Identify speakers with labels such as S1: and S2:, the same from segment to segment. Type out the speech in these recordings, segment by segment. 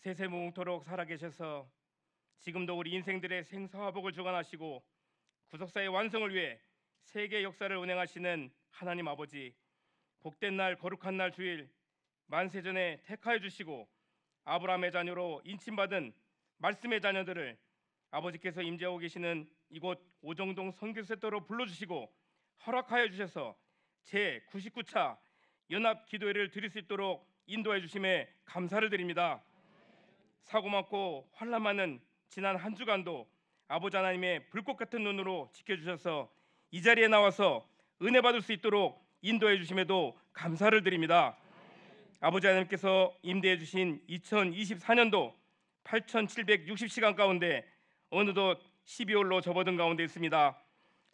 S1: 세세무궁토록 살아계셔서 지금도 우리 인생들의 생사화복을 주관하시고 구속사의 완성을 위해 세계 역사를 운행하시는 하나님 아버지, 복된 날 거룩한 날 주일 만세전에 택하여 주시고 아브라함의 자녀로 인침받은 말씀의 자녀들을 아버지께서 임재하고 계시는 이곳 오정동 선교센터로 불러주시고 허락하여 주셔서 제 99차 연합기도회를 드릴 수 있도록 인도해 주심에 감사를 드립니다. 사고 많고 환난 많은 지난 한 주간도 아버지 하나님의 불꽃 같은 눈으로 지켜주셔서 이 자리에 나와서 은혜 받을 수 있도록 인도해 주심에도 감사를 드립니다. 아버지 하나님께서 임대해 주신 2024년도 8,760시간 가운데 어느덧 12월로 접어든 가운데 있습니다.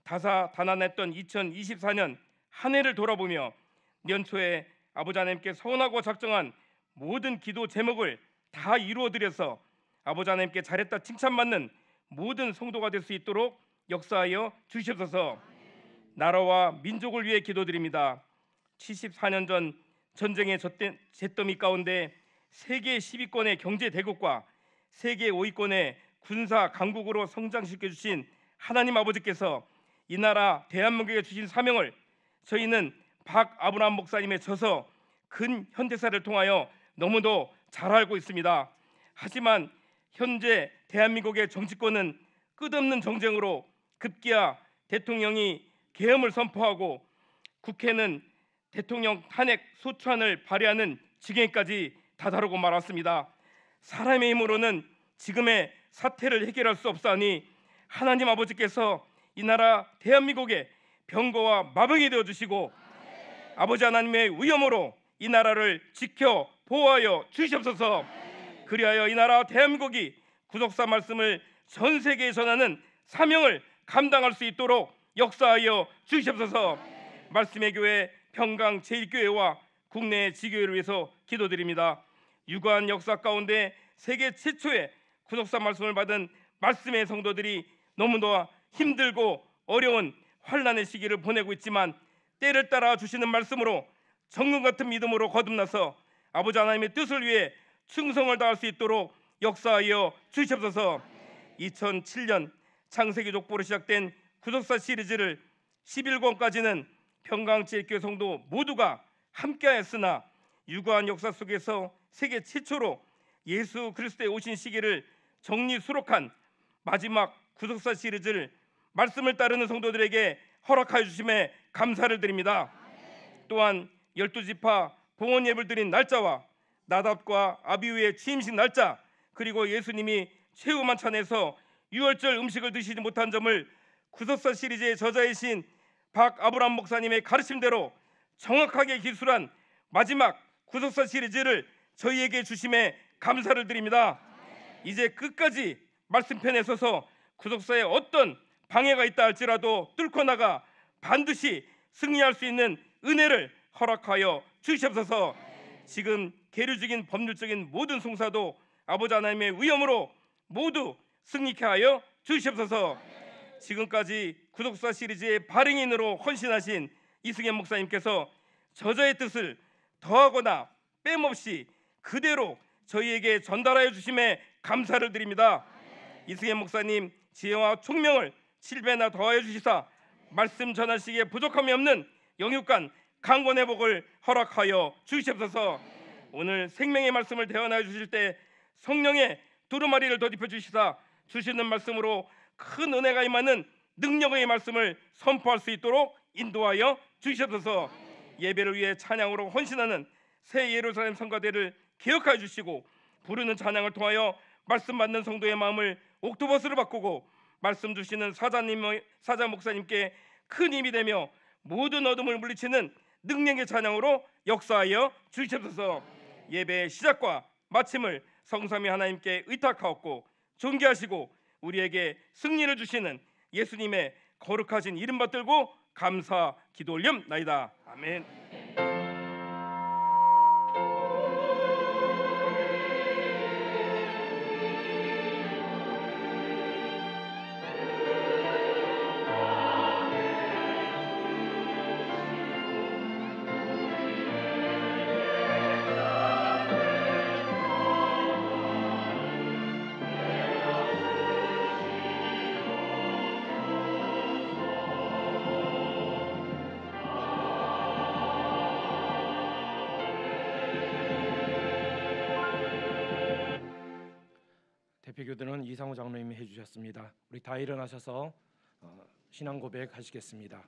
S1: 다사다난했던 2024년 한 해를 돌아보며 연초에 아버지 하나님께 서운하고 작정한 모든 기도 제목을 다 이루어드려서 아버지 하나님께 잘했다 칭찬받는 모든 성도가 될 수 있도록 역사하여 주시옵소서. 나라와 민족을 위해 기도드립니다. 74년 전 전쟁의 잿더미 가운데 세계 10위권의 경제 대국과 세계 5위권의 군사 강국으로 성장시켜 주신 하나님 아버지께서 이 나라 대한민국에 주신 사명을 저희는 박아브라함 목사님의 저서 근현대사를 통하여 너무도 잘 알고 있습니다. 하지만 현재 대한민국의 정치권은 끝없는 정쟁으로 급기야 대통령이 계엄을 선포하고 국회는 대통령 탄핵 소추안을 발의하는 지경까지 다다르고 말았습니다. 사람의 힘으로는 지금의 사태를 해결할 수 없사오니 하나님 아버지께서 이 나라 대한민국의 병거와 마병이 되어주시고 아버지 하나님의 위엄으로 이 나라를 지켜 보호하여 주시옵소서. 그리하여 이 나라 대한민국이 구속사 말씀을 전 세계에 전하는 사명을 감당할 수 있도록 역사하여 주시옵소서. 말씀의 교회 평강 제1교회와 국내 지교회를 위해서 기도드립니다. 유구한 역사 가운데 세계 최초의 구속사 말씀을 받은 말씀의 성도들이 너무나 힘들고 어려운 환난의 시기를 보내고 있지만 때를 따라 주시는 말씀으로 정금 같은 믿음으로 거듭나서 아버지 하나님의 뜻을 위해 충성을 다할 수 있도록 역사하여 주시옵소서. 2007년 창세기 족보로 시작된 구속사 시리즈를 11권까지는 평강제일교회 성도 모두가 함께하였으나 유구한 역사 속에서 세계 최초로 예수 그리스도의 오신 시기를 정리 수록한 마지막 구속사 시리즈를 말씀을 따르는 성도들에게 허락하여 주심에 감사를 드립니다. 또한 12지파 봉헌 예배를 드린 날짜와 나답과 아비후의 취임식 날짜, 그리고 예수님이 최후 만찬에서 유월절 음식을 드시지 못한 점을 구속사 시리즈의 저자이신 박아브람 목사님의 가르침대로 정확하게 기술한 마지막 구속사 시리즈를 저희에게 주심에 감사를 드립니다. 이제 끝까지 말씀편에 서서 구속사에 어떤 방해가 있다 할지라도 뚫고 나가 반드시 승리할 수 있는 은혜를 허락하여 주시옵소서. 지금 계류 중인 법률적인 모든 송사도 아버지 하나님의 위엄으로 모두 승리케 하여 주시옵소서. 지금까지 구속사 시리즈의 발행인으로 헌신하신 이승현 목사님께서 저자의 뜻을 더하거나 빼없이 그대로 저희에게 전달하여 주심에 감사를 드립니다. 이승현 목사님 지혜와 총명을 7배나 더하여 주시사 말씀 전하시기에 부족함이 없는 영육간 강건의 복을 허락하여 주시옵소서. 오늘 생명의 말씀을 대언하여 주실 때 성령의 두루마리를 덧입혀 주시사 주시는 말씀으로 큰 은혜가 임하는 능력의 말씀을 선포할 수 있도록 인도하여 주시옵소서. 예배를 위해 찬양으로 헌신하는 새 예루살렘 성가대를 기억하여 주시고 부르는 찬양을 통하여 말씀 받는 성도의 마음을 옥토버스로 바꾸고 말씀 주시는 사자 목사님께 큰 힘이 되며 모든 어둠을 물리치는 능력의 찬양으로 역사하여 주시옵소서. 예배의 시작과 마침을 성삼위 하나님께 의탁하옵고 존귀하시고 우리에게 승리를 주시는 예수님의 거룩하신 이름 받들고 감사 기도 올림나이다. 아멘.
S2: 대표교도는 이상호 장로님이 해주셨습니다. 우리 다 일어나셔서 신앙 고백하시겠습니다.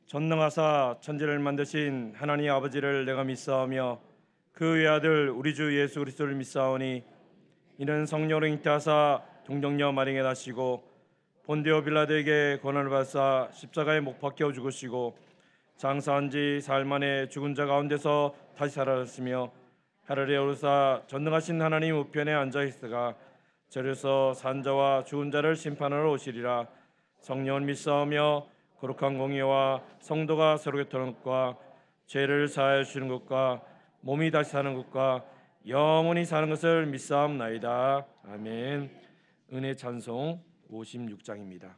S2: 전능하사 천지를 만드신 하나님 아버지를 내가 믿사오며 그 외아들 우리 주 예수 그리스도를 믿사오니 이는 성령으로 잉태하사 동정녀 마리아에 나시고 본디오 빌라도에게 고난을 받사 십자가에 못 박혀 죽으시고 장사한 지 사흘 만에 죽은 자 가운데서 다시 살아났으며 하늘에 오르사 전능하신 하나님 우편에 앉아 있으가 저리서 산 자와 죽은 자를 심판하러 오시리라. 성령을 믿사오며 거룩한 공의와 성도가 서로 교통하는 것과 죄를 사하여 주시는 것과 몸이 다시 사는 것과 영원히 사는 것을 믿사옵나이다. 아멘. 은혜 찬송 56장입니다.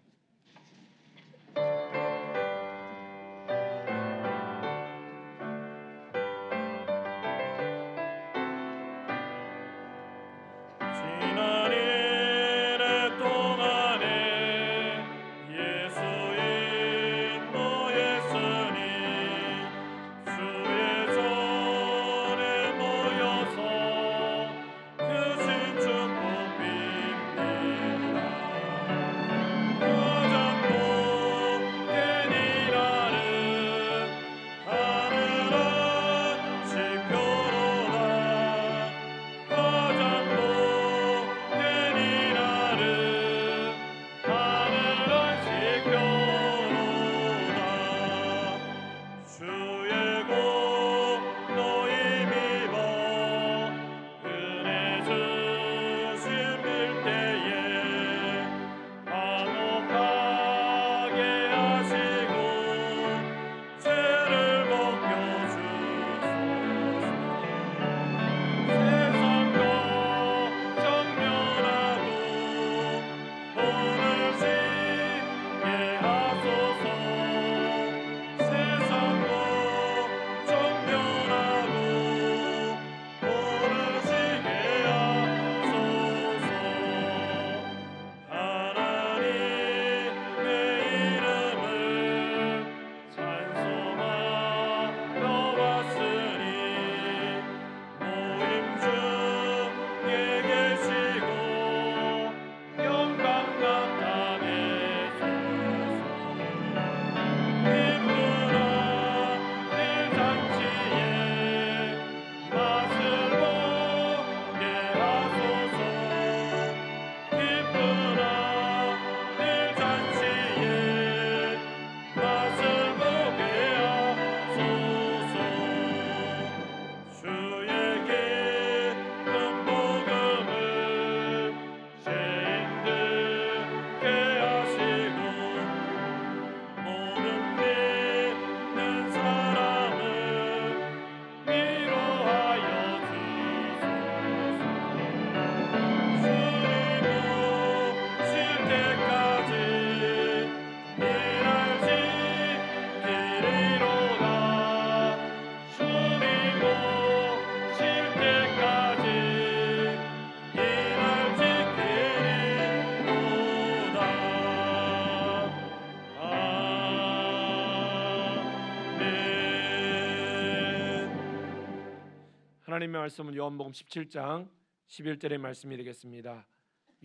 S2: 하나님의 말씀은 요한복음 17장 11절의 말씀이 되겠습니다.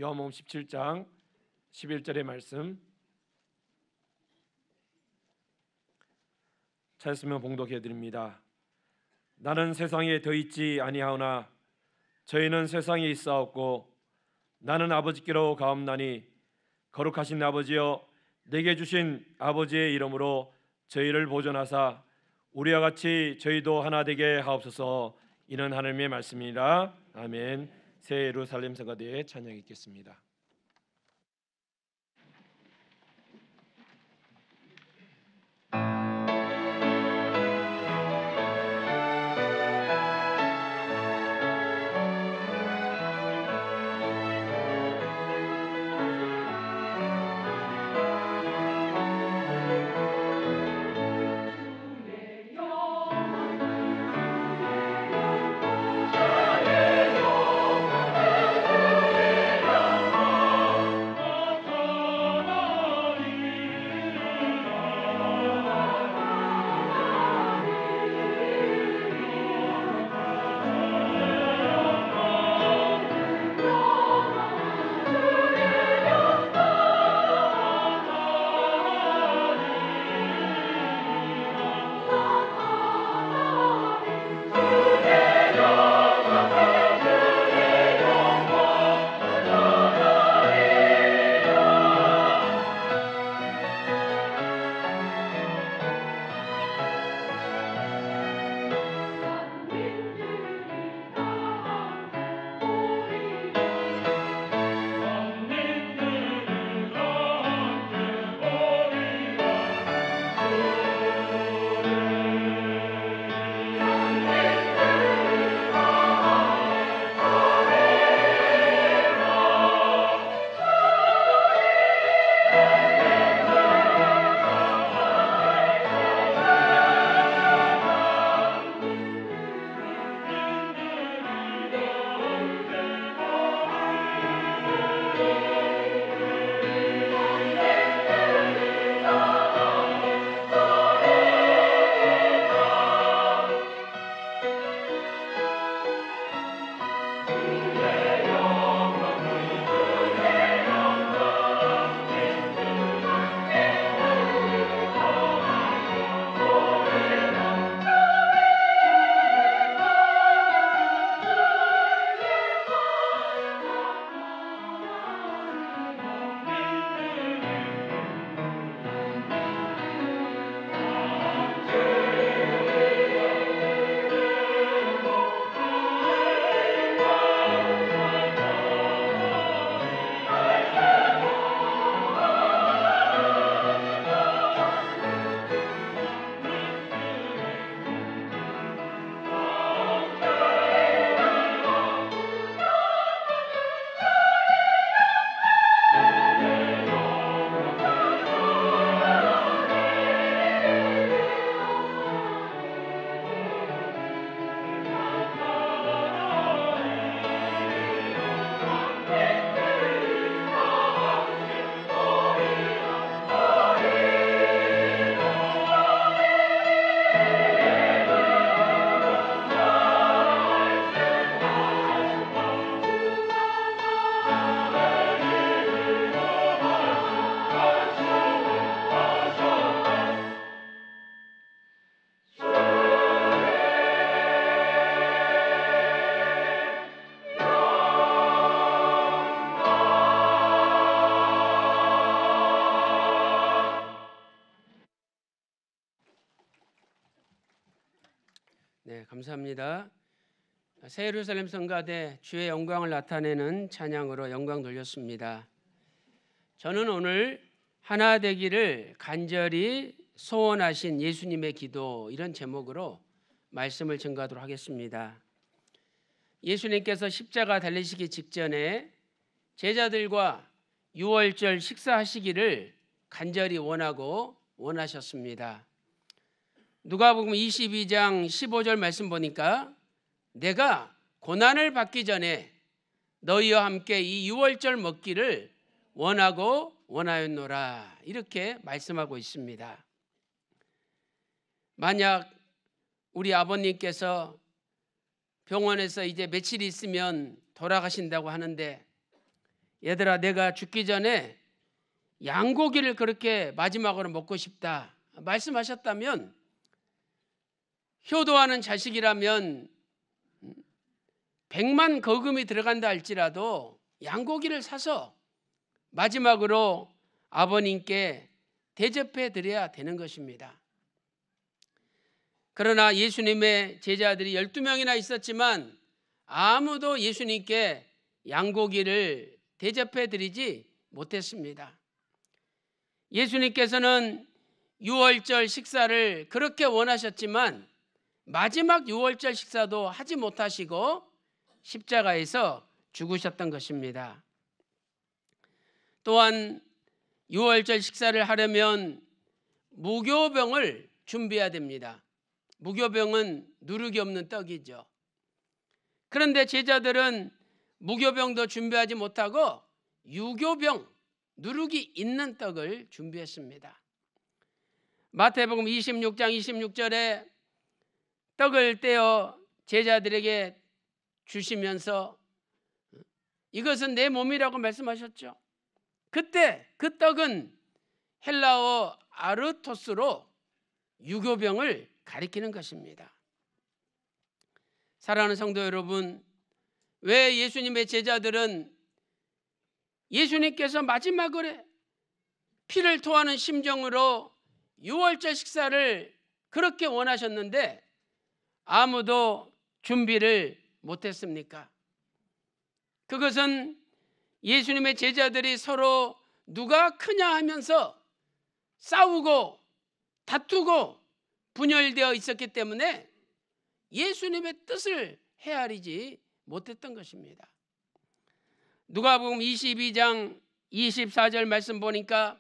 S2: 요한복음 17장 11절의 말씀 찾았으면 봉독해 드립니다. 나는 세상에 더 있지 아니하오나 저희는 세상에 있사옵고 나는 아버지께로 가옵나니 거룩하신 아버지여 내게 주신 아버지의 이름으로 저희를 보존하사 우리와 같이 저희도 하나 되게 하옵소서. 이는 하나님의 말씀이라. 아멘. 새 예루살렘 성가대에 찬양 있겠습니다.
S3: 내 영혼을 네, 감사합니다. 새 예루살렘 성가대 주의 영광을 나타내는 찬양으로 영광 돌렸습니다. 저는 오늘 하나 되기를 간절히 소원하신 예수님의 기도, 이런 제목으로 말씀을 전가하도록 하겠습니다. 예수님께서 십자가 달리시기 직전에 제자들과 유월절 식사하시기를 간절히 원하셨습니다. 누가복음 22장 15절 말씀 보니까 내가 고난을 받기 전에 너희와 함께 이 유월절 먹기를 원하였노라, 이렇게 말씀하고 있습니다. 만약 우리 아버님께서 병원에서 이제 며칠 있으면 돌아가신다고 하는데, 얘들아 내가 죽기 전에 양고기를 그렇게 마지막으로 먹고 싶다 말씀하셨다면, 효도하는 자식이라면 100만 거금이 들어간다 할지라도 양고기를 사서 마지막으로 아버님께 대접해 드려야 되는 것입니다. 그러나 예수님의 제자들이 12명이나 있었지만 아무도 예수님께 양고기를 대접해 드리지 못했습니다. 예수님께서는 유월절 식사를 그렇게 원하셨지만 마지막 유월절 식사도 하지 못하시고 십자가에서 죽으셨던 것입니다. 또한 유월절 식사를 하려면 무교병을 준비해야 됩니다. 무교병은 누룩이 없는 떡이죠. 그런데 제자들은 무교병도 준비하지 못하고 유교병, 누룩이 있는 떡을 준비했습니다. 마태복음 26장 26절에 떡을 떼어 제자들에게 주시면서 이것은 내 몸이라고 말씀하셨죠. 그때 그 떡은 헬라어 아르토스로 유교병을 가리키는 것입니다. 사랑하는 성도 여러분, 왜 예수님의 제자들은 예수님께서 마지막으로 피를 토하는 심정으로 유월절 식사를 그렇게 원하셨는데 아무도 준비를 못했습니까? 그것은 예수님의 제자들이 서로 누가 크냐 하면서 싸우고 다투고 분열되어 있었기 때문에 예수님의 뜻을 헤아리지 못했던 것입니다. 누가복음 22장 24절 말씀 보니까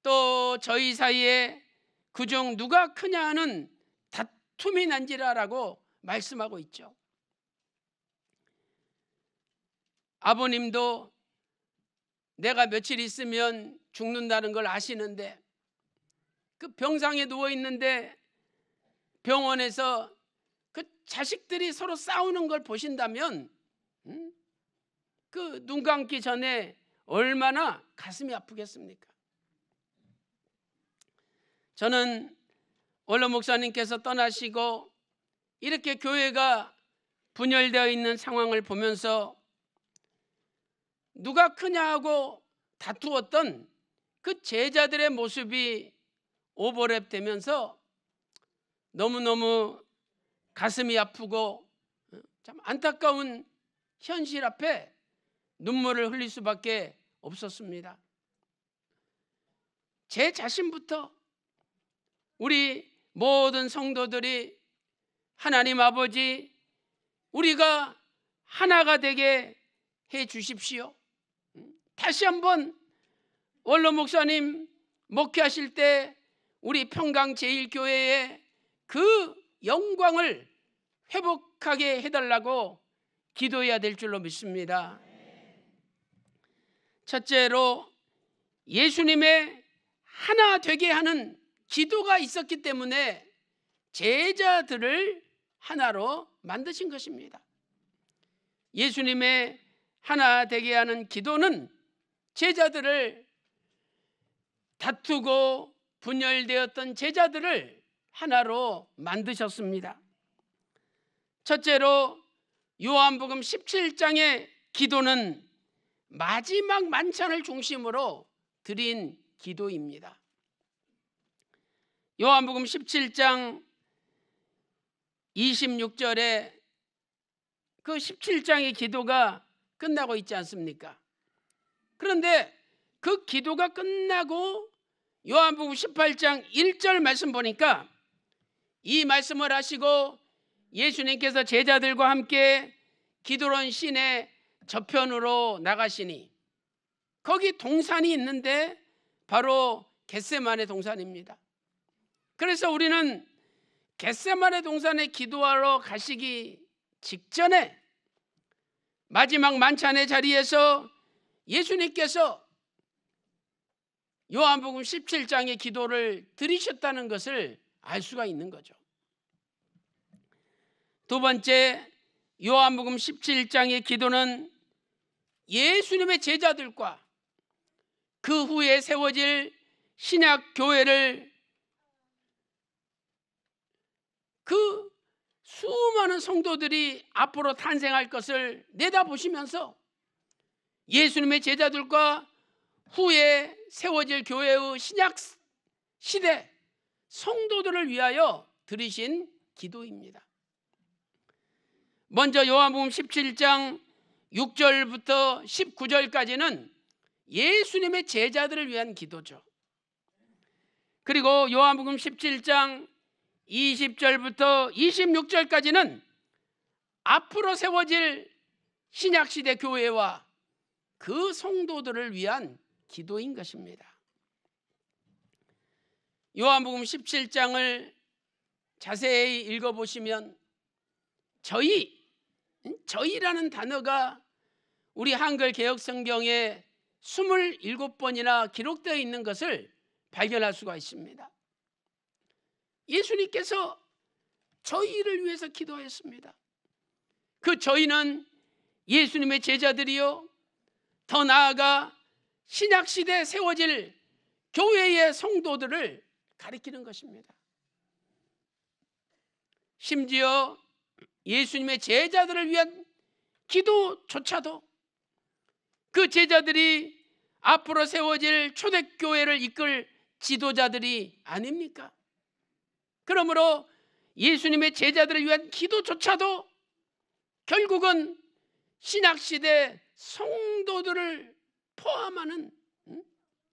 S3: 또 저희 사이에 그중 누가 크냐 하는 다툼이 난지라라고 말씀하고 있죠. 아버님도 내가 며칠 있으면 죽는다는 걸 아시는데 그 병상에 누워 있는데 병원에서 그 자식들이 서로 싸우는 걸 보신다면 그 눈 감기 전에 얼마나 가슴이 아프겠습니까? 저는 원로 목사님께서 떠나시고 이렇게 교회가 분열되어 있는 상황을 보면서 누가 크냐 하고 다투었던 그 제자들의 모습이 오버랩되면서 너무너무 가슴이 아프고 참 안타까운 현실 앞에 눈물을 흘릴 수밖에 없었습니다. 제 자신부터 우리 모든 성도들이 하나님 아버지 우리가 하나가 되게 해 주십시오. 다시 한번 원로 목사님 목회하실 때 우리 평강제일교회의 그 영광을 회복하게 해달라고 기도해야 될 줄로 믿습니다. 첫째로 예수님의 하나 되게 하는 기도가 있었기 때문에 제자들을 하나로 만드신 것입니다. 예수님의 하나 되게 하는 기도는 제자들을 다투고 분열되었던 제자들을 하나로 만드셨습니다. 첫째로 요한복음 17장의 기도는 마지막 만찬을 중심으로 드린 기도입니다. 요한복음 17장 26절에 그 17장의 기도가 끝나고 있지 않습니까? 그런데 그 기도가 끝나고 요한복음 18장 1절 말씀 보니까 이 말씀을 하시고 예수님께서 제자들과 함께 기드론 시내 저편으로 나가시니 거기 동산이 있는데 바로 겟세마네 동산입니다. 그래서 우리는 겟세마네 동산에 기도하러 가시기 직전에 마지막 만찬의 자리에서 예수님께서 요한복음 17장의 기도를 드리셨다는 것을 알 수가 있는 거죠. 두 번째, 요한복음 17장의 기도는 예수님의 제자들과 그 후에 세워질 신약 교회를 그 수많은 성도들이 앞으로 탄생할 것을 내다보시면서 예수님의 제자들과 후에 세워질 교회의 신약 시대 성도들을 위하여 드리신 기도입니다. 먼저 요한복음 17장 6절부터 19절까지는 예수님의 제자들을 위한 기도죠. 그리고 요한복음 17장 20절부터 26절까지는 앞으로 세워질 신약시대 교회와 그 성도들을 위한 기도인 것입니다. 요한복음 17장을 자세히 읽어보시면 저희라는 단어가 우리 한글 개역 성경에 27번이나 기록되어 있는 것을 발견할 수가 있습니다. 예수님께서 저희를 위해서 기도했습니다. 그 저희는 예수님의 제자들이요, 더 나아가 신약시대에 세워질 교회의 성도들을 가리키는 것입니다. 심지어 예수님의 제자들을 위한 기도조차도 그 제자들이 앞으로 세워질 초대교회를 이끌 지도자들이 아닙니까? 그러므로 예수님의 제자들을 위한 기도조차도 결국은 신약시대 성도들을 포함하는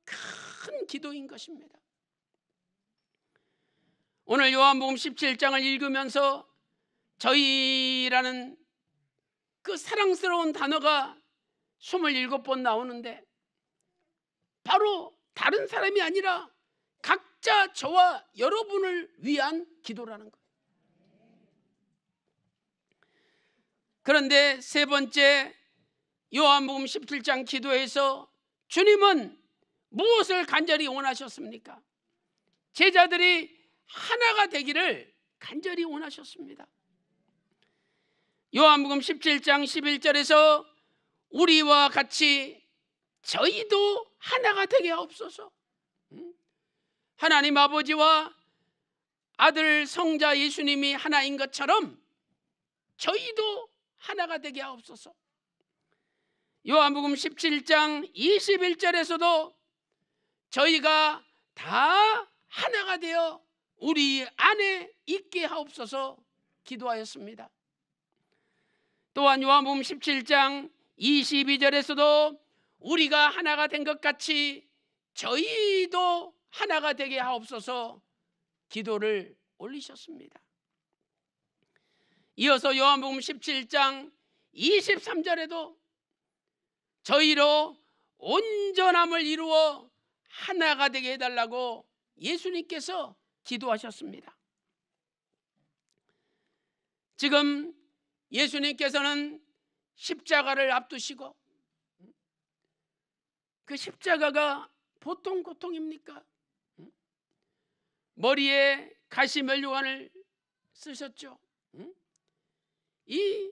S3: 큰 기도인 것입니다. 오늘 요한복음 17장을 읽으면서 저희라는 그 사랑스러운 단어가 27번 나오는데 바로 다른 사람이 아니라 각자 저와 여러분을 위한 기도라는 거예요. 그런데 세 번째, 요한복음 17장 기도에서 주님은 무엇을 간절히 원하셨습니까? 제자들이 하나가 되기를 간절히 원하셨습니다. 요한복음 17장 11절에서 우리와 같이 저희도 하나가 되게 하옵소서. 하나님 아버지와 아들 성자 예수님이 하나인 것처럼 저희도 하나가 되게 하옵소서. 요한복음 17장 21절에서도 저희가 다 하나가 되어 우리 안에 있게 하옵소서 기도하였습니다. 또한 요한복음 17장 22절에서도 우리가 하나가 된 것 같이 저희도 하나가 되게 하옵소서 기도를 올리셨습니다. 이어서 요한복음 17장 23절에도 저희로 온전함을 이루어 하나가 되게 해달라고 예수님께서 기도하셨습니다. 지금 예수님께서는 십자가를 앞두시고, 그 십자가가 보통 고통입니까? 머리에 가시면류관을 쓰셨죠. 이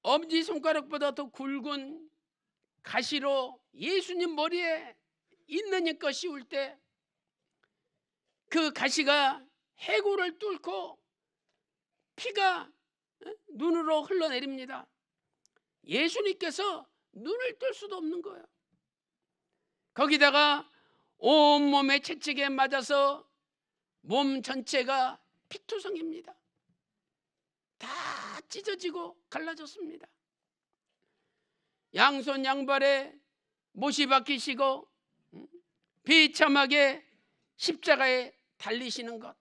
S3: 엄지손가락보다 더 굵은 가시로 예수님 머리에 있는 것 씌울 때 그 가시가 해골을 뚫고 피가 눈으로 흘러내립니다. 예수님께서 눈을 뜰 수도 없는 거예요. 거기다가 온몸에 채찍에 맞아서 몸 전체가 피투성입니다. 다 찢어지고 갈라졌습니다. 양손 양발에 못이 박히시고 비참하게 십자가에 달리시는 것,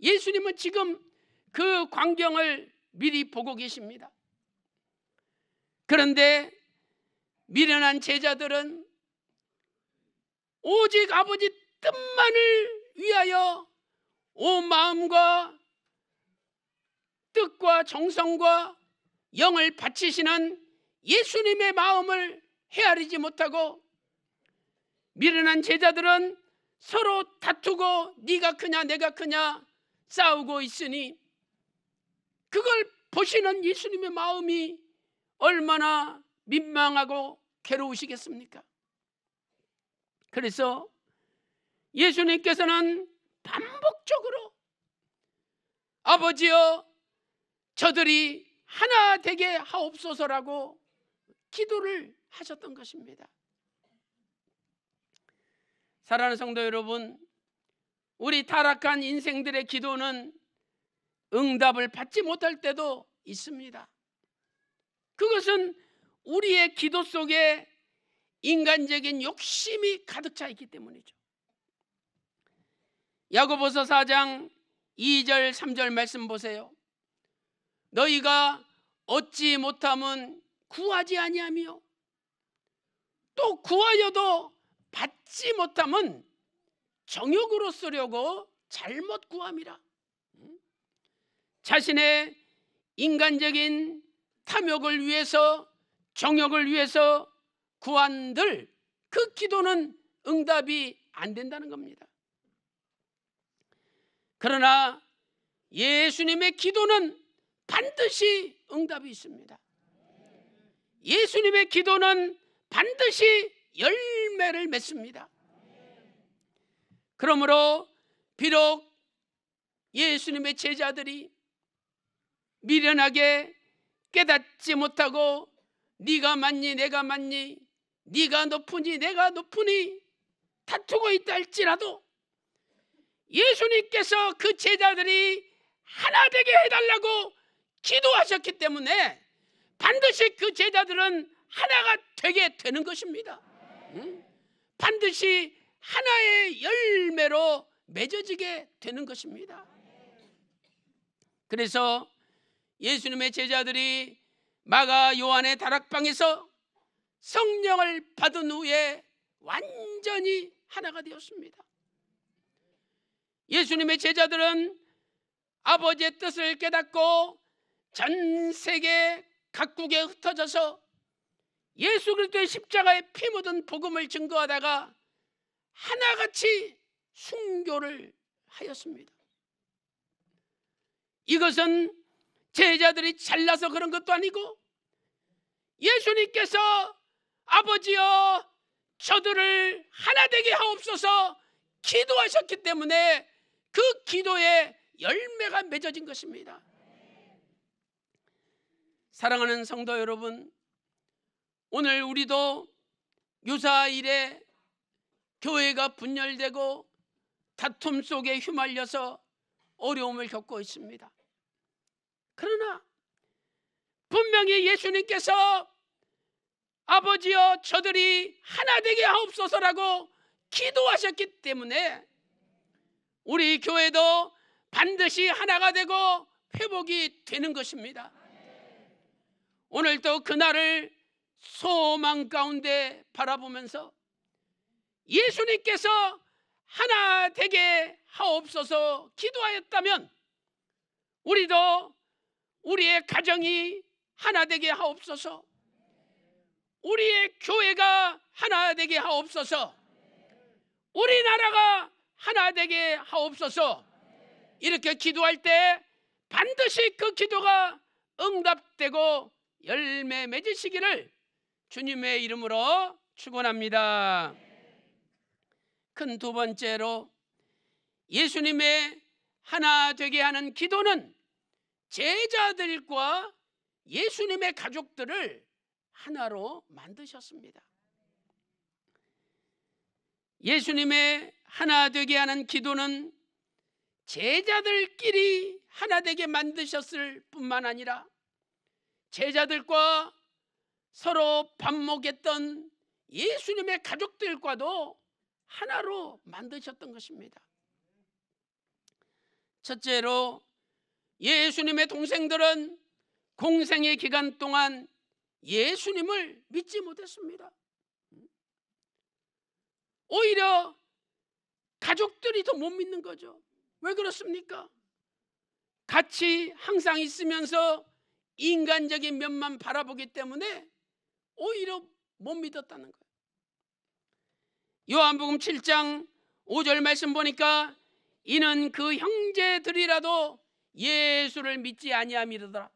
S3: 예수님은 지금 그 광경을 미리 보고 계십니다. 그런데 미련한 제자들은 오직 아버지 뜻만을 위하여 온 마음과 뜻과 정성과 영을 바치시는 예수님의 마음을 헤아리지 못하고, 미련한 제자들은 서로 다투고 네가 크냐 내가 크냐 싸우고 있으니 그걸 보시는 예수님의 마음이 얼마나 민망하고 괴로우시겠습니까? 그래서 예수님께서는 반복적으로 아버지여 저들이 하나 되게 하옵소서라고 기도를 하셨던 것입니다. 사랑하는 성도 여러분, 우리 타락한 인생들의 기도는 응답을 받지 못할 때도 있습니다. 그것은 우리의 기도 속에 인간적인 욕심이 가득 차 있기 때문이죠. 야고보서 4장 2절 3절 말씀 보세요. 너희가 얻지 못함은 구하지 아니하며 또 구하여도 받지 못함은 정욕으로 쓰려고 잘못 구함이라. 자신의 인간적인 탐욕을 위해서, 정욕을 위해서 구한들 그 기도는 응답이 안 된다는 겁니다. 그러나 예수님의 기도는 반드시 응답이 있습니다. 예수님의 기도는 반드시 열매를 맺습니다. 그러므로 비록 예수님의 제자들이 미련하게 깨닫지 못하고 네가 맞니 내가 맞니, 네가 높으니 내가 높으니 다투고 있다 할지라도 예수님께서 그 제자들이 하나 되게 해달라고 기도하셨기 때문에 반드시 그 제자들은 하나가 되게 되는 것입니다. 반드시 하나의 열매로 맺어지게 되는 것입니다. 그래서 예수님의 제자들이 마가 요한의 다락방에서 성령을 받은 후에 완전히 하나가 되었습니다. 예수님의 제자들은 아버지의 뜻을 깨닫고 전 세계 각국에 흩어져서 예수 그리스도의 십자가에 피 묻은 복음을 증거하다가 하나같이 순교를 하였습니다. 이것은 제자들이 잘나서 그런 것도 아니고 예수님께서 아버지여 저들을 하나 되게 하옵소서 기도하셨기 때문에 그 기도에 열매가 맺어진 것입니다. 사랑하는 성도 여러분, 오늘 우리도 유사일에 교회가 분열되고 다툼 속에 휘말려서 어려움을 겪고 있습니다. 그러나 분명히 예수님께서 아버지여 저들이 하나 되게 하옵소서라고 기도하셨기 때문에 우리 교회도 반드시 하나가 되고 회복이 되는 것입니다. 오늘도 그날을 소망 가운데 바라보면서 예수님께서 하나 되게 하옵소서 기도하였다면 우리도 우리의 가정이 하나 되게 하옵소서, 우리의 교회가 하나 되게 하옵소서, 우리나라가 하나 되게 하옵소서, 이렇게 기도할 때 반드시 그 기도가 응답되고 열매 맺으시기를 주님의 이름으로 축원합니다. 큰 두 번째로 예수님의 하나 되게 하는 기도는 제자들과 예수님의 가족들을 하나로 만드셨습니다. 예수님의 하나 되게 하는 기도는 제자들끼리 하나 되게 만드셨을 뿐만 아니라 제자들과 서로 반목했던 예수님의 가족들과도 하나로 만드셨던 것입니다. 첫째로 예수님의 동생들은 공생의 기간 동안 예수님을 믿지 못했습니다. 오히려 가족들이 더 못 믿는 거죠. 왜 그렇습니까? 같이 항상 있으면서 인간적인 면만 바라보기 때문에 오히려 못 믿었다는 거예요. 요한복음 7장 5절 말씀 보니까 이는 그 형제들이라도 예수를 믿지 아니함이로더라.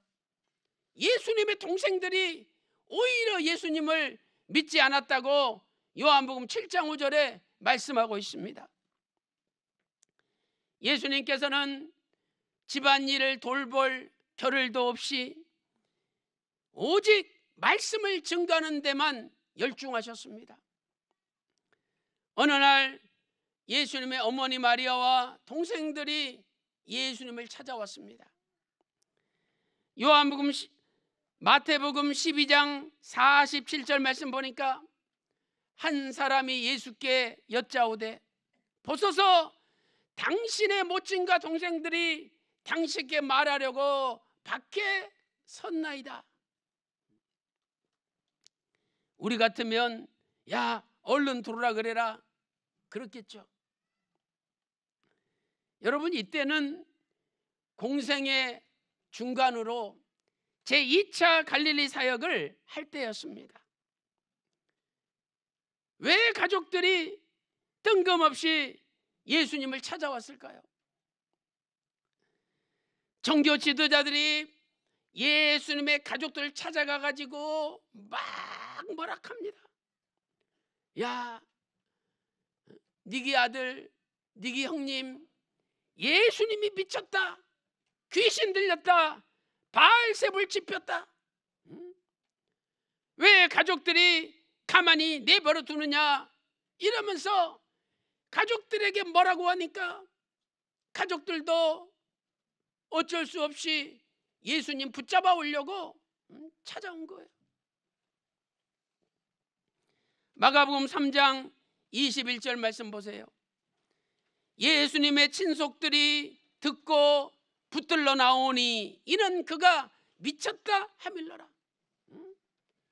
S3: 예수님의 동생들이 오히려 예수님을 믿지 않았다고 요한복음 7장 5절에 말씀하고 있습니다. 예수님께서는 집안일을 돌볼 겨를도 없이 오직 말씀을 증거하는 데만 열중하셨습니다. 어느 날 예수님의 어머니 마리아와 동생들이 예수님을 찾아왔습니다. 마태복음 12장 47절 말씀 보니까 한 사람이 예수께 여짜오되 보소서 당신의 모친과 동생들이 당신께 말하려고 밖에 섰나이다. 우리 같으면 야 얼른 들어오라 그래라 그렇겠죠. 여러분, 이때는 공생의 중간으로 제2차 갈릴리 사역을 할 때였습니다. 왜 가족들이 뜬금없이 예수님을 찾아왔을까요? 종교 지도자들이 예수님의 가족들을 찾아가 가지고 막 뭐라 합니다. 야, 니기 아들, 니기 형님 예수님이 미쳤다, 귀신 들렸다, 바알세불 짚혔다. 왜 가족들이 가만히 내버려 두느냐 이러면서 가족들에게 뭐라고 하니까 가족들도 어쩔 수 없이 예수님 붙잡아 오려고 찾아온 거예요. 마가복음 3장 21절 말씀 보세요. 예수님의 친속들이 듣고 붙들러 나오니 이는 그가 미쳤다 하밀러라.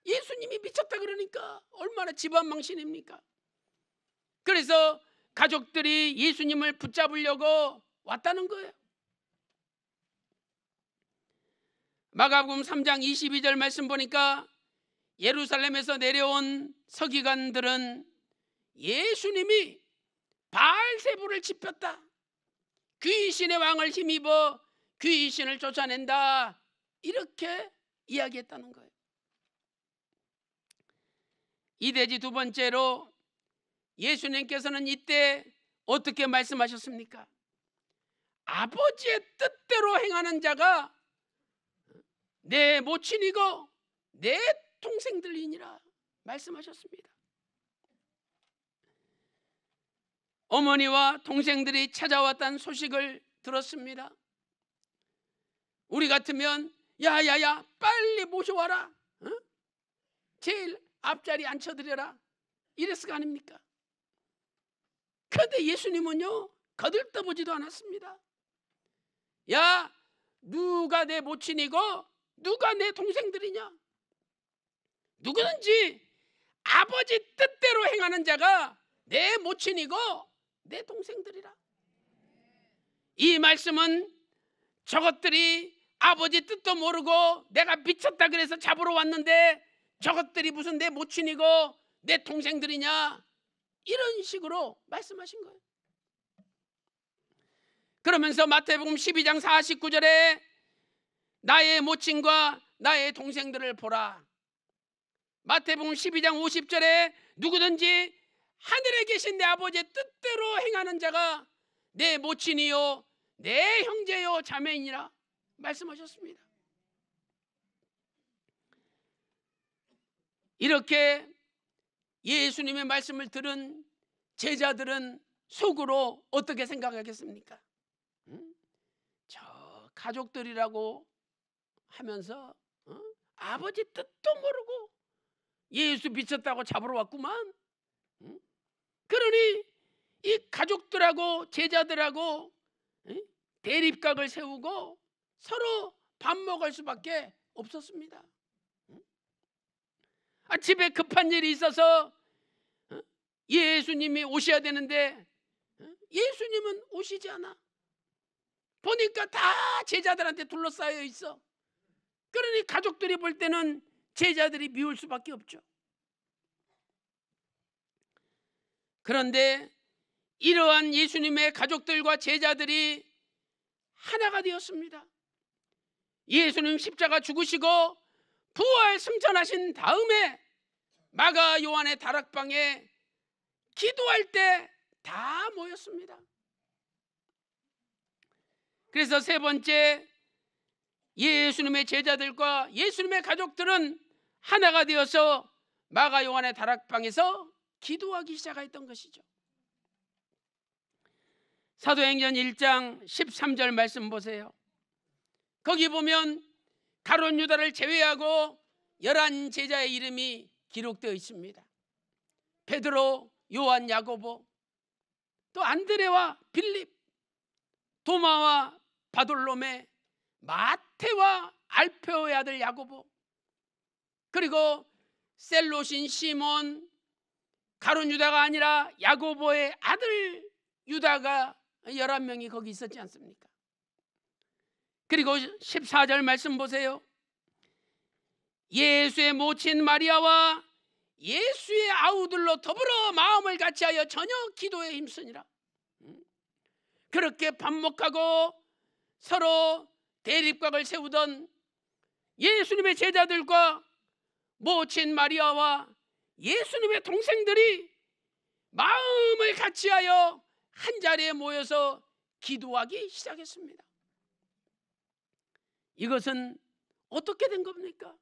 S3: 예수님이 미쳤다 그러니까 얼마나 집안 망신입니까? 그래서 가족들이 예수님을 붙잡으려고 왔다는 거예요. 마가복음 3장 22절 말씀 보니까 예루살렘에서 내려온 서기관들은 예수님이 바알세불을 짚혔다, 귀신의 왕을 힘입어 귀신을 쫓아낸다 이렇게 이야기했다는 거예요. 이대지 두 번째로 예수님께서는 이때 어떻게 말씀하셨습니까? 아버지의 뜻대로 행하는 자가 내 모친이고 내 동생들이니라 말씀하셨습니다. 어머니와 동생들이 찾아왔다는 소식을 들었습니다. 우리 같으면 야야야 빨리 모셔와라, 제일 앞자리 앉혀드려라, 이랬을 거 아닙니까? 그런데 예수님은요 거들떠보지도 않았습니다. 야, 누가 내 모친이고 누가 내 동생들이냐? 누구든지 아버지 뜻대로 행하는 자가 내 모친이고 내 동생들이라. 이 말씀은 저것들이 아버지 뜻도 모르고 내가 미쳤다 그래서 잡으러 왔는데 저것들이 무슨 내 모친이고 내 동생들이냐, 이런 식으로 말씀하신 거예요. 그러면서 마태복음 12장 49절에 나의 모친과 나의 동생들을 보라. 마태복음 12장 50절에 누구든지 하늘에 계신 내 아버지의 뜻대로 행하는 자가 내 모친이요 내 형제요 자매이니라 말씀하셨습니다. 이렇게 예수님의 말씀을 들은 제자들은 속으로 어떻게 생각하겠습니까? 저 가족들이라고 하면서 아버지 뜻도 모르고 예수 미쳤다고 잡으러 왔구만. 그러니 이 가족들하고 제자들하고 대립각을 세우고 서로 밥 먹을 수밖에 없었습니다. 집에 급한 일이 있어서 예수님이 오셔야 되는데 예수님은 오시지 않아. 보니까 다 제자들한테 둘러싸여 있어. 그러니 가족들이 볼 때는 제자들이 미울 수밖에 없죠. 그런데 이러한 예수님의 가족들과 제자들이 하나가 되었습니다. 예수님 십자가 죽으시고 부활 승천하신 다음에 마가 요한의 다락방에 기도할 때 다 모였습니다. 그래서 세 번째, 예수님의 제자들과 예수님의 가족들은 하나가 되어서 마가 요한의 다락방에서 기도하기 시작했던 것이죠. 사도행전 1장 13절 말씀 보세요. 거기 보면 가룟 유다를 제외하고 11 제자의 이름이 기록되어 있습니다. 베드로, 요한, 야고보, 또 안드레와 빌립, 도마와 바돌로메, 마태와 알페오의 아들 야고보, 그리고 셀롯인 시몬, 가룟 유다가 아니라 야고보의 아들 유다가 11명이 거기 있었지 않습니까? 그리고 14절 말씀 보세요. 예수의 모친 마리아와 예수의 아우들로 더불어 마음을 같이하여 저녁 기도에 힘쓰니라. 그렇게 반목하고 서로 대립각을 세우던 예수님의 제자들과 모친 마리아와 예수님의 동생들이 마음을 같이하여 한 자리에 모여서 기도하기 시작했습니다. 이것은 어떻게 된 겁니까?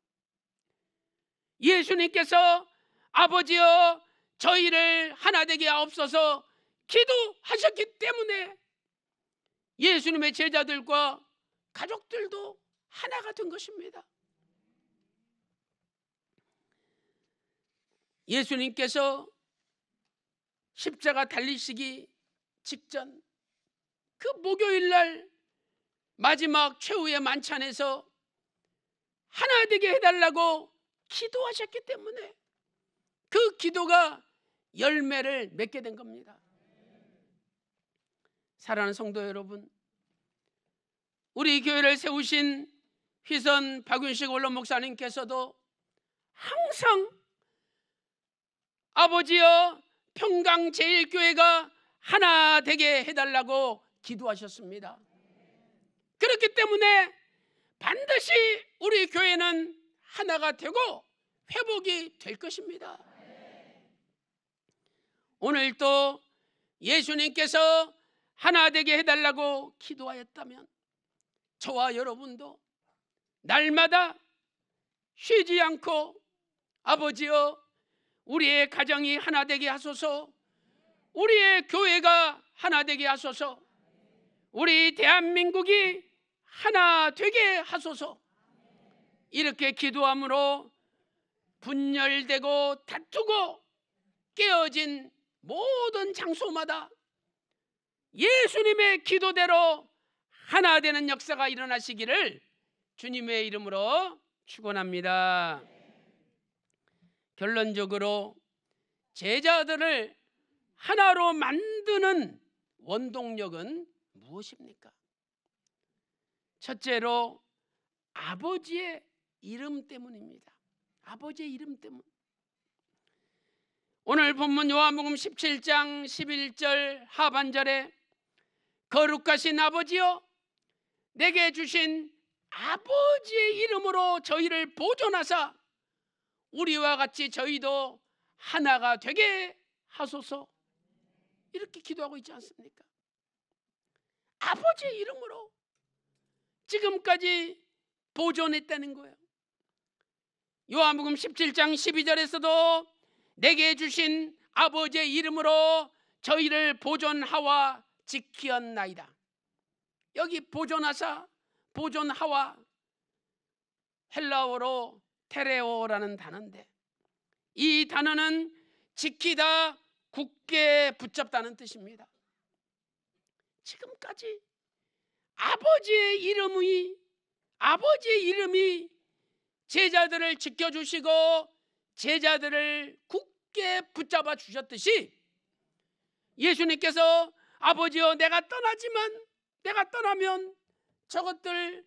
S3: 예수님께서 아버지여 저희를 하나 되게 하옵소서 기도하셨기 때문에 예수님의 제자들과 가족들도 하나가 된 것입니다. 예수님께서 십자가 달리시기 직전 그 목요일 날 마지막 최후의 만찬에서 하나 되게 해달라고 기도하셨기 때문에 그 기도가 열매를 맺게 된 겁니다. 사랑하는 성도 여러분, 우리 교회를 세우신 휘선 박윤식 원로 목사님께서도 항상 아버지여 평강제일교회가 하나 되게 해달라고 기도하셨습니다. 그렇기 때문에 반드시 우리 교회는 하나가 되고 회복이 될 것입니다. 오늘 또 예수님께서 하나 되게 해달라고 기도하였다면 저와 여러분도 날마다 쉬지 않고 아버지여 우리의 가정이 하나 되게 하소서, 우리의 교회가 하나 되게 하소서, 우리 대한민국이 하나 되게 하소서, 이렇게 기도함으로 분열되고 다투고 깨어진 모든 장소마다 예수님의 기도대로 하나 되는 역사가 일어나시기를 주님의 이름으로 축원합니다. 결론적으로 제자들을 하나로 만드는 원동력은 무엇입니까? 첫째로 아버지의 이름 때문입니다. 아버지의 이름 때문. 오늘 본문 요한복음 17장 11절 하반절에 거룩하신 아버지여 내게 주신 아버지의 이름으로 저희를 보존하사 우리와 같이 저희도 하나가 되게 하소서, 이렇게 기도하고 있지 않습니까? 아버지의 이름으로 지금까지 보존했다는 거예요. 요한복음 17장 12절에서도 내게 주신 아버지의 이름으로 저희를 보존하와 지키었나이다. 여기 보존하사, 보존하와 헬라어로 테레오라는 단어인데 이 단어는 지키다, 굳게 붙잡다는 뜻입니다. 지금까지 아버지의 이름이 제자들을 지켜주시고 제자들을 굳게 붙잡아 주셨듯이 예수님께서 아버지여 내가 떠나지만 내가 떠나면 저것들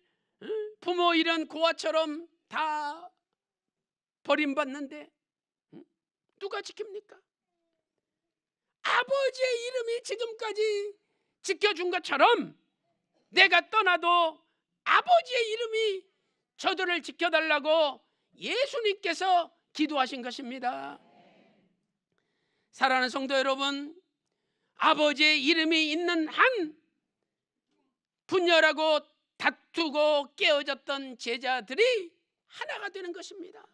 S3: 부모 잃은 고아처럼 다 버림받는데 누가 지킵니까? 아버지의 이름이 지금까지 지켜준 것처럼 내가 떠나도 아버지의 이름이 저들을 지켜달라고 예수님께서 기도하신 것입니다. 사랑하는 성도 여러분, 아버지의 이름이 있는 한 분열하고 다투고 깨어졌던 제자들이 하나가 되는 것입니다.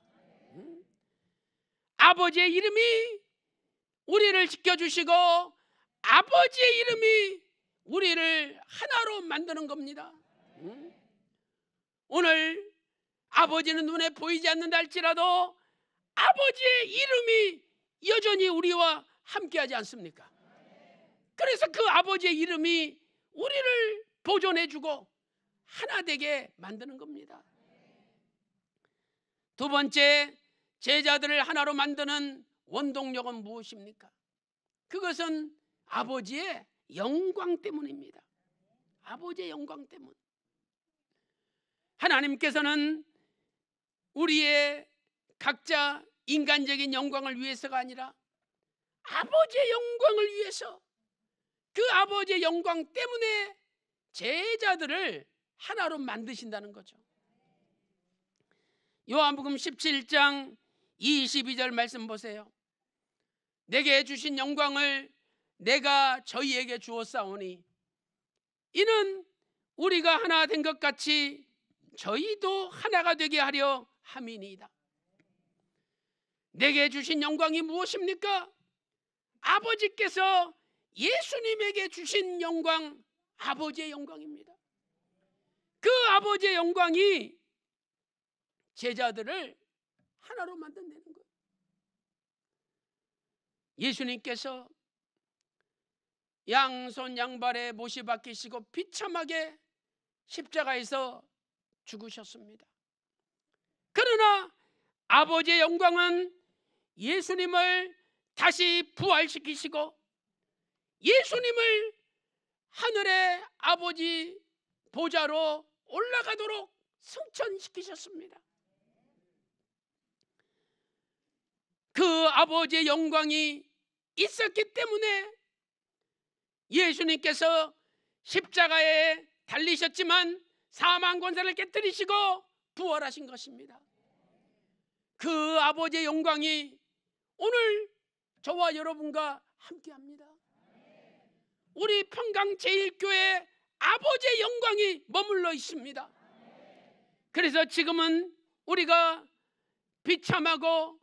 S3: 아버지의 이름이 우리를 지켜주시고 아버지의 이름이 우리를 하나로 만드는 겁니다. 오늘 아버지는 눈에 보이지 않는다 할지라도 아버지의 이름이 여전히 우리와 함께하지 않습니까? 그래서 그 아버지의 이름이 우리를 보존해주고 하나 되게 만드는 겁니다. 두 번째, 제자들을 하나로 만드는 원동력은 무엇입니까? 그것은 아버지의 영광 때문입니다. 아버지의 영광 때문. 하나님께서는 우리의 각자 인간적인 영광을 위해서가 아니라 아버지의 영광을 위해서, 그 아버지의 영광 때문에 제자들을 하나로 만드신다는 거죠. 요한복음 17장 22절 말씀 보세요. 내게 주신 영광을 내가 저희에게 주었사오니 이는 우리가 하나 된 것 같이 저희도 하나가 되게 하려 함이니이다. 내게 주신 영광이 무엇입니까? 아버지께서 예수님에게 주신 영광, 아버지의 영광입니다. 그 아버지의 영광이 제자들을 하나로 만든다는 거예요. 예수님께서 양손 양발에 못이 박히시고 비참하게 십자가에서 죽으셨습니다. 그러나 아버지의 영광은 예수님을 다시 부활시키시고 예수님을 하늘의 아버지 보좌로 올라가도록 승천시키셨습니다. 그 아버지의 영광이 있었기 때문에 예수님께서 십자가에 달리셨지만 사망 권세를 깨뜨리시고 부활하신 것입니다. 그 아버지의 영광이 오늘 저와 여러분과 함께합니다. 우리 평강제일교회 아버지의 영광이 머물러 있습니다. 그래서 지금은 우리가 비참하고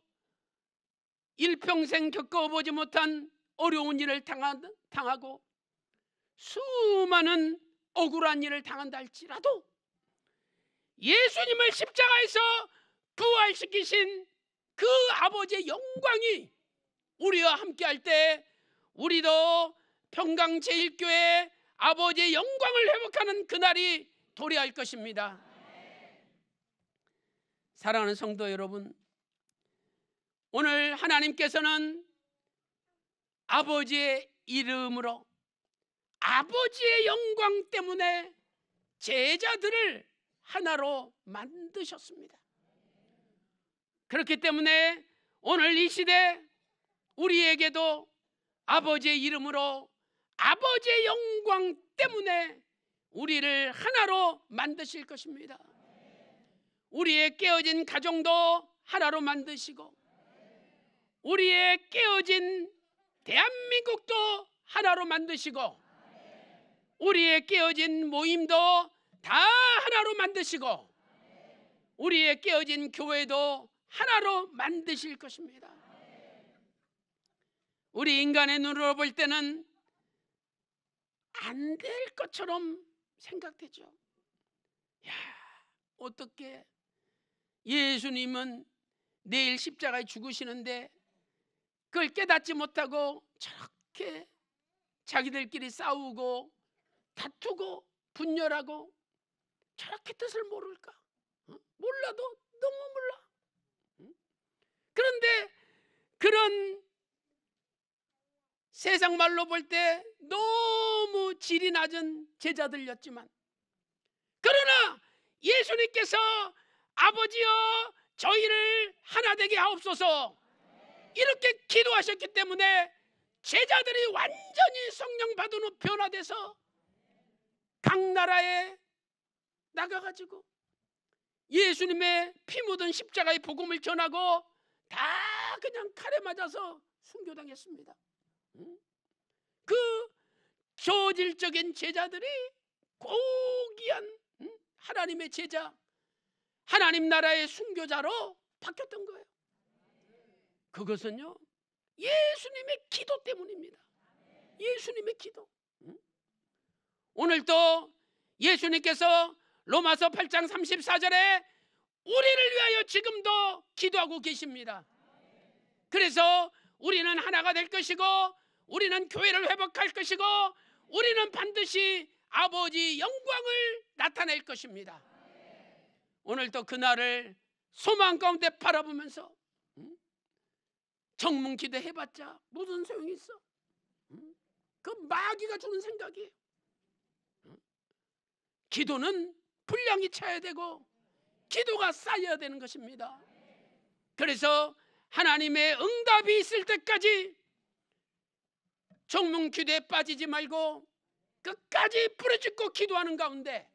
S3: 일평생 겪어보지 못한 어려운 일을 당하고 수많은 억울한 일을 당한다 할지라도 예수님을 십자가에서 부활시키신 그 아버지의 영광이 우리와 함께할 때 우리도 평강제일교회 아버지의 영광을 회복하는 그날이 도래할 것입니다. 사랑하는 성도 여러분, 오늘 하나님께서는 아버지의 이름으로 아버지의 영광 때문에 제자들을 하나로 만드셨습니다. 그렇기 때문에 오늘 이 시대 우리에게도 아버지의 이름으로 아버지의 영광 때문에 우리를 하나로 만드실 것입니다. 우리의 깨어진 가정도 하나로 만드시고 우리의 깨어진 대한민국도 하나로 만드시고 우리의 깨어진 모임도 다 하나로 만드시고 우리의 깨어진 교회도 하나로 만드실 것입니다. 우리 인간의 눈으로 볼 때는 안 될 것처럼 생각되죠. 야, 어떻게 예수님은 내일 십자가에 죽으시는데 그걸 깨닫지 못하고 저렇게 자기들끼리 싸우고 다투고 분열하고 저렇게 뜻을 모를까? 몰라도 너무 몰라. 그런데 그런 세상 말로 볼 때 너무 질이 낮은 제자들이었지만 그러나 예수님께서 아버지여 저희를 하나 되게 하옵소서 이렇게 기도하셨기 때문에 제자들이 완전히 성령 받은 후 변화돼서 각 나라에 나가가지고 예수님의 피 묻은 십자가의 복음을 전하고 다 그냥 칼에 맞아서 순교당했습니다. 그 저질적인 제자들이 고귀한 하나님의 제자, 하나님 나라의 순교자로 바뀌었던 거예요. 그것은요 예수님의 기도 때문입니다. 예수님의 기도. 오늘도 예수님께서 로마서 8장 34절에 우리를 위하여 지금도 기도하고 계십니다. 그래서 우리는 하나가 될 것이고 우리는 교회를 회복할 것이고 우리는 반드시 아버지 영광을 나타낼 것입니다. 오늘도 그날을 소망 가운데 바라보면서 정문 기도해봤자 무슨 소용이 있어? 그 마귀가 주는 생각이에요. 기도는 분량이 차야 되고 기도가 쌓여야 되는 것입니다. 그래서 하나님의 응답이 있을 때까지 정문 기도에 빠지지 말고 끝까지 부르짖고 기도하는 가운데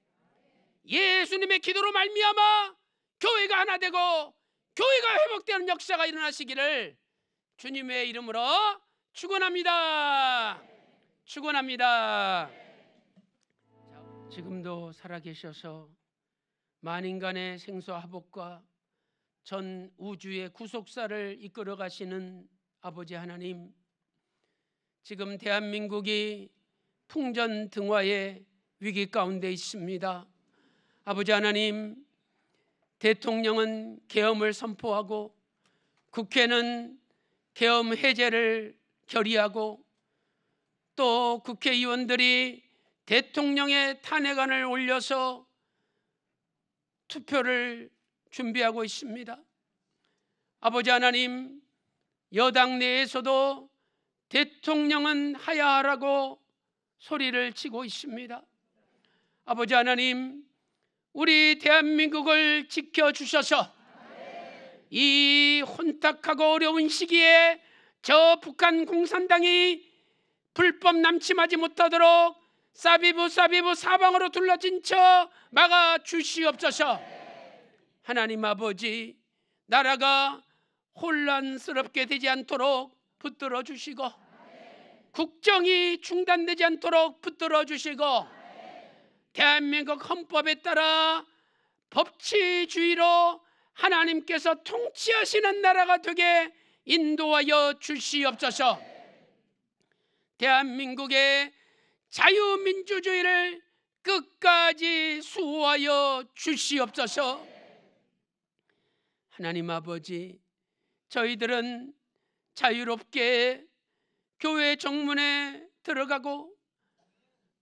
S3: 예수님의 기도로 말미암아 교회가 하나 되고 교회가 회복되는 역사가 일어나시기를 주님의 이름으로 축원합니다. 축원합니다. 지금도 살아계셔서 만인간의 생사화복과 전 우주의 구속사를 이끌어 가시는 아버지 하나님, 지금 대한민국이 풍전등화의 위기 가운데 있습니다. 아버지 하나님, 대통령은 계엄을 선포하고 국회는 계엄 해제를 결의하고 또 국회의원들이 대통령의 탄핵안을 올려서 투표를 준비하고 있습니다. 아버지 하나님, 여당 내에서도 대통령은 하야하라고 소리를 치고 있습니다. 아버지 하나님, 우리 대한민국을 지켜주셔서 이 혼탁하고 어려운 시기에 저 북한 공산당이 불법 남침하지 못하도록 사비부 사방으로 둘러진 저 막아 주시옵소서. 하나님 아버지, 나라가 혼란스럽게 되지 않도록 붙들어 주시고, 국정이 중단되지 않도록 붙들어 주시고, 대한민국 헌법에 따라 법치주의로 하나님께서 통치하시는 나라가 되게 인도하여 주시옵소서. 대한민국의 자유민주주의를 끝까지 수호하여 주시옵소서. 하나님 아버지, 저희들은 자유롭게 교회 정문에 들어가고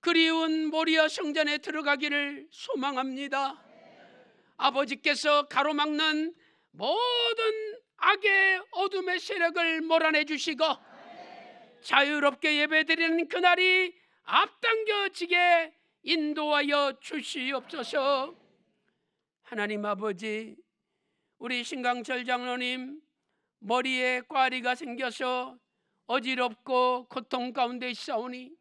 S3: 그리운 모리아 성전에 들어가기를 소망합니다. 아버지께서 가로막는 모든 악의 어둠의 세력을 몰아내 주시고 자유롭게 예배드리는 그날이 앞당겨지게 인도하여 주시옵소서. 하나님 아버지, 우리 신강철 장로님 머리에 꽈리가 생겨서 어지럽고 고통 가운데 있사오니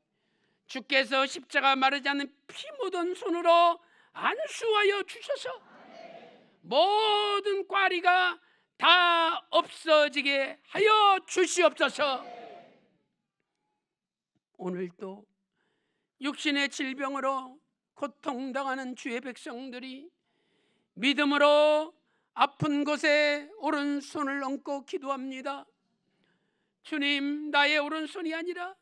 S3: 주께서 십자가 마르지 않는 피 묻은 손으로 안수하여 주셔서 모든 꽈리가 다 없어지게 하여 주시옵소서. 오늘도 육신의 질병으로 고통당하는 주의 백성들이 믿음으로 아픈 곳에 오른손을 얹고 기도합니다. 주님, 나의 오른손이 아니라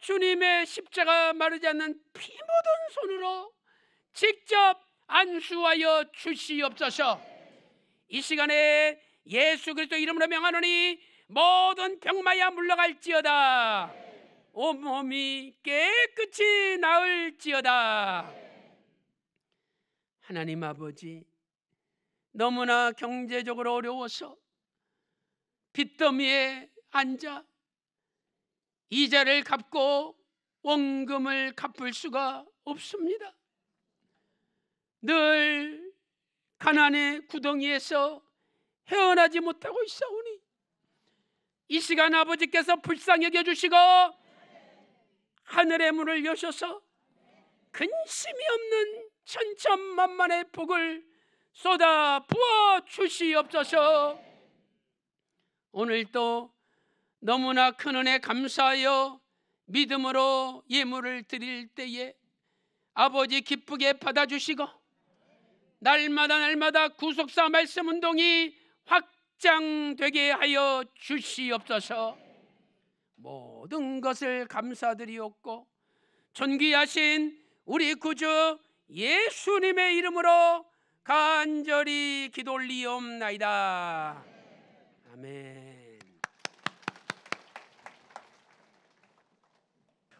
S3: 주님의 십자가 마르지 않는 피 묻은 손으로 직접 안수하여 주시옵소서. 이 시간에 예수 그리스도 이름으로 명하노니 모든 병마야 물러갈지어다. 온몸이 깨끗이 나을지어다. 하나님 아버지, 너무나 경제적으로 어려워서 빚더미에 앉아 이자를 갚고 원금을 갚을 수가 없습니다. 늘 가난의 구덩이에서 헤어나지 못하고 있사오니 이 시간 아버지께서 불쌍히 여겨주시고 하늘의 문을 여셔서 근심이 없는 천천만만의 복을 쏟아 부어 주시옵소서. 오늘도 너무나 큰 은혜 감사하여 믿음으로 예물을 드릴 때에 아버지 기쁘게 받아주시고 날마다 구속사 말씀 운동이 확장되게 하여 주시옵소서. 모든 것을 감사드리옵고 존귀하신 우리 구주 예수님의 이름으로 간절히 기도 올리옵나이다. 아멘.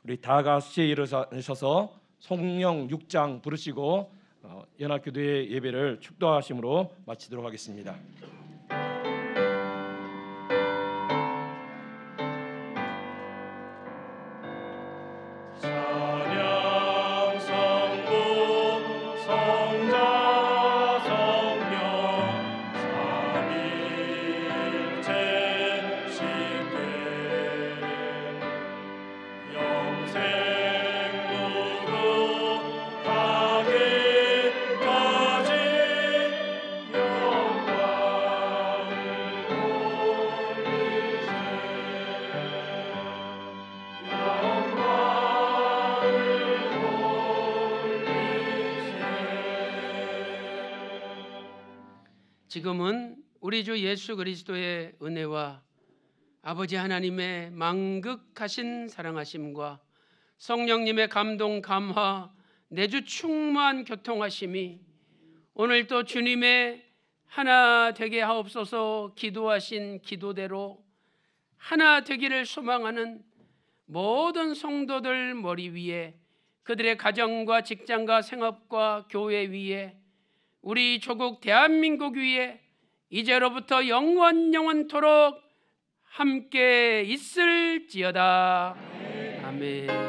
S2: 우리 다 같이 일어서셔서 성령 6장 부르시고 연합교도의 예배를 축도하심으로 마치도록 하겠습니다.
S3: 지금은 우리 주 예수 그리스도의 은혜와 아버지 하나님의 만극하신 사랑하심과 성령님의 감동 감화 내주 충만한 교통하심이 오늘도 주님의 하나 되게 하옵소서 기도하신 기도대로 하나 되기를 소망하는 모든 성도들 머리 위에, 그들의 가정과 직장과 생업과 교회 위에, 우리 조국 대한민국 위에 이제로부터 영원토록 함께 있을지어다. 아멘.